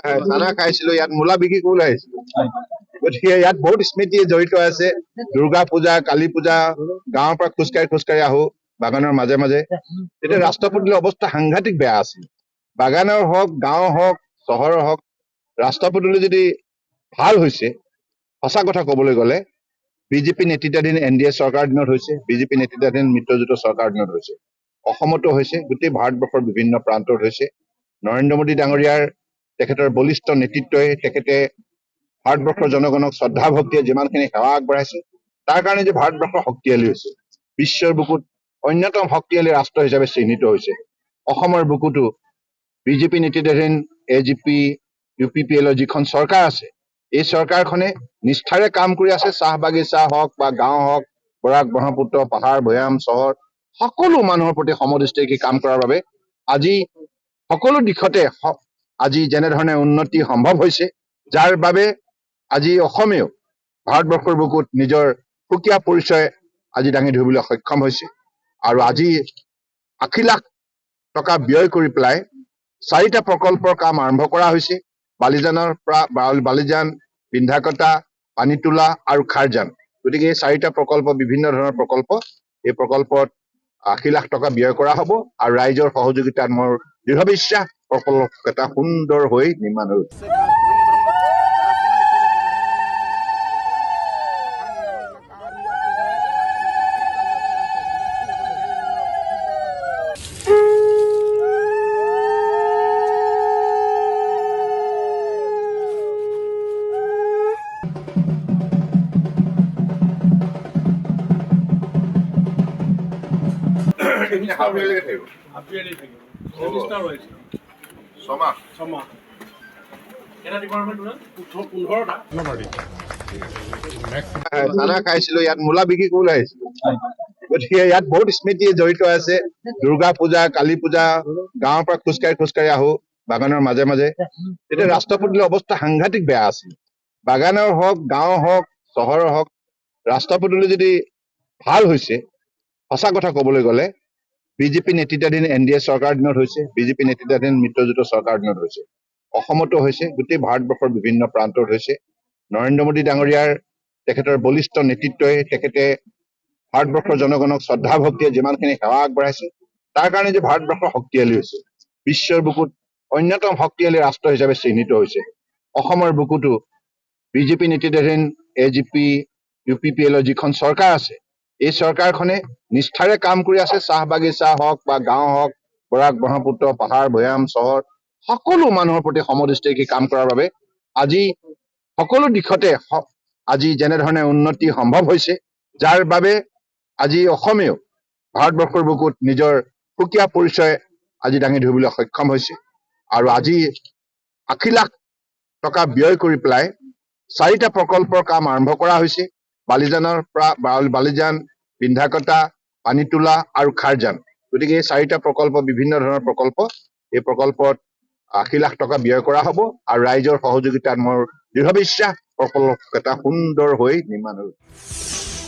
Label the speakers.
Speaker 1: খানা খাইছিলো, ইয়াত মূলা বিক্ৰী কৰিবলৈ আহিছিলো। গতিকে ইয়াত বহুত স্মৃতি জড়িত আছে। দুৰ্গা পূজা, কালী পূজা, গাঁৱৰ পৰা খোজকাঢ়ি আহো বাগানৰ মাজে মাজে। তেতিয়া ৰাস্তা পদূলিৰ অৱস্থা সাংঘাতিক বেয়া আছিল। বাগানৰ হওক, গাঁও হওক, চহৰৰ হওক, ৰাস্তা পদূলি যদি ভাল হৈছে, সঁচা কথা কবলৈ গলে বিজেপি নেতৃত্বাধীন NDA চৰকাৰৰ দিনত হৈছে, বিজেপি নেতৃত্বাধীন মিত্ৰজোঁটৰ চৰকাৰৰ দিনত হৈছে, অসমতো হৈছে, গোটেই ভাৰতবৰ্ষৰ বিভিন্ন প্ৰান্তত হৈছে। নৰেন্দ্ৰ মোদী ডাঙৰীয়াৰ তেখেতৰ বলিষ্ঠ নেতৃত্বই তেখেতে ভাৰতবৰ্ষৰ জনগণক শ্ৰদ্ধা ভক্তিয়ে যিমানখিনি সেৱা আগবঢ়াইছে, তাৰ কাৰণে যে ভাৰতবৰ্ষ শক্তিশালী হৈছে, বিশ্বৰ বুকুত অন্যতম শক্তিশালী ৰাষ্ট্ৰ হিচাপে চিহ্নিত হৈছে। অসমৰ বুকুতো বিজেপি নেতৃত্বাধীন AGP, UPPL যিখন চৰকাৰ আছে, এই চৰকাৰখনে নিষ্ঠাৰে কাম কৰি আছে। চাহ বাগিচা হওক বা গাঁও হওক, বৰাক ব্ৰহ্মপুত্ৰ, পাহাৰ ভৈয়াম, চহৰ, সকলো মানুহৰ প্ৰতি সমদৃষ্টিৰে কাম কৰাৰ বাবে আজি সকলো দিশতে আজি যেনেধৰণে উন্নতি সম্ভৱ হৈছে, যাৰ বাবে আজি অসমেও ভাৰতবৰ্ষৰ বুকুত নিজৰ সুকীয়া পৰিচয় আজি দাঙি ধৰিবলৈ সক্ষম হৈছে। আৰু আজি 80 লাখ টকা ব্যয় কৰি পেলাই 4টা প্ৰকল্পৰ কাম আৰম্ভ কৰা হৈছে। বালিজানৰ পৰা বালিজান, বিন্ধ্যাকটা, পানীতোলা আৰু খাৰজান। গতিকে এই 4টা প্ৰকল্প বিভিন্ন ধৰণৰ প্ৰকল্প। এই প্ৰকল্পত 80 লাখ টকা ব্যয় কৰা হ'ব আৰু ৰাইজৰ সহযোগিতাত মোৰ দৃঢ় বিশ্বাস প্ৰকল্পকেইটা সুন্দৰ হৈ নিৰ্মাণ হৈ উঠিব। খানা খাইছিলো, ইয়াত মূলা বিক্ৰী কৰিবলৈ আহিছিলো। গতিকে ইয়াত বহুত স্মৃতি জড়িত আছে। দুৰ্গা পূজা, কালী পূজা, গাঁৱৰ পৰা খোজকাঢ়ি আহো বাগানৰ মাজে মাজে। তেতিয়া ৰাস্তা পদূলিৰ অৱস্থা সাংঘাতিক বেয়া আছিল। বাগানৰ হওক, গাঁও হওক, চহৰৰ হওক, ৰাস্তা পদূলি যদি ভাল হৈছে, সঁচা কথা কবলৈ গলে বিজেপি নেতৃত্বাধীন NDA চৰকাৰৰ দিনত হৈছে, বিজেপি নেতৃত্বাধীন মিত্ৰজোঁটৰ চৰকাৰৰ দিনত হৈছে, অসমতো হৈছে, গোটেই ভাৰতবৰ্ষৰ বিভিন্ন প্ৰান্তত হৈছে। নৰেন্দ্ৰ মোদী ডাঙৰীয়াৰ তেখেতৰ বলিষ্ঠ নেতৃত্বই তেখেতে ভাৰতবৰ্ষৰ জনগণক শ্ৰদ্ধা ভক্তিয়ে যিমানখিনি সেৱা আগবঢ়াইছে, তাৰ কাৰণে যে ভাৰতবৰ্ষ শক্তিশালী হৈছে, বিশ্বৰ বুকুত অন্যতম শক্তিশালী ৰাষ্ট্ৰ হিচাপে চিহ্নিত হৈছে। অসমৰ বুকুতো বিজেপি নেতৃত্বাধীন AGP, UPPL যিখন চৰকাৰ আছে, এই চৰকাৰখনে নিষ্ঠাৰে কাম কৰি আছে। চাহ বাগিচা হওক বা গাঁও হওক, বৰাক ব্ৰহ্মপুত্ৰ, পাহাৰ ভৈয়াম, চহৰ, সকলো মানুহৰ প্ৰতি সমদৃষ্টিৰে কাম কৰাৰ বাবে আজি সকলো দিশতে আজি যেনেধৰণে উন্নতি সম্ভৱ হৈছে, যাৰ বাবে আজি অসমেও ভাৰতবৰ্ষৰ বুকুত নিজৰ সুকীয়া পৰিচয় আজি দাঙি ধৰিবলৈ সক্ষম হৈছে। আৰু আজি 80 লাখ টকা ব্যয় কৰি পেলাই 4টা প্ৰকল্পৰ কাম আৰম্ভ কৰা হৈছে। বালিজানৰ পৰা বালিজান, বিন্ধ্যাকটা, পানীতোলা আৰু খাৰজান। গতিকে এই 4টা প্ৰকল্প বিভিন্ন ধৰণৰ প্ৰকল্প। এই প্ৰকল্পত 80 লাখ টকা ব্যয় কৰা হ'ব আৰু ৰাইজৰ সহযোগিতাত মোৰ দৃঢ় বিশ্বাস প্ৰকল্পকেইটা সুন্দৰ হৈ নিৰ্মাণ হৈ উঠিব।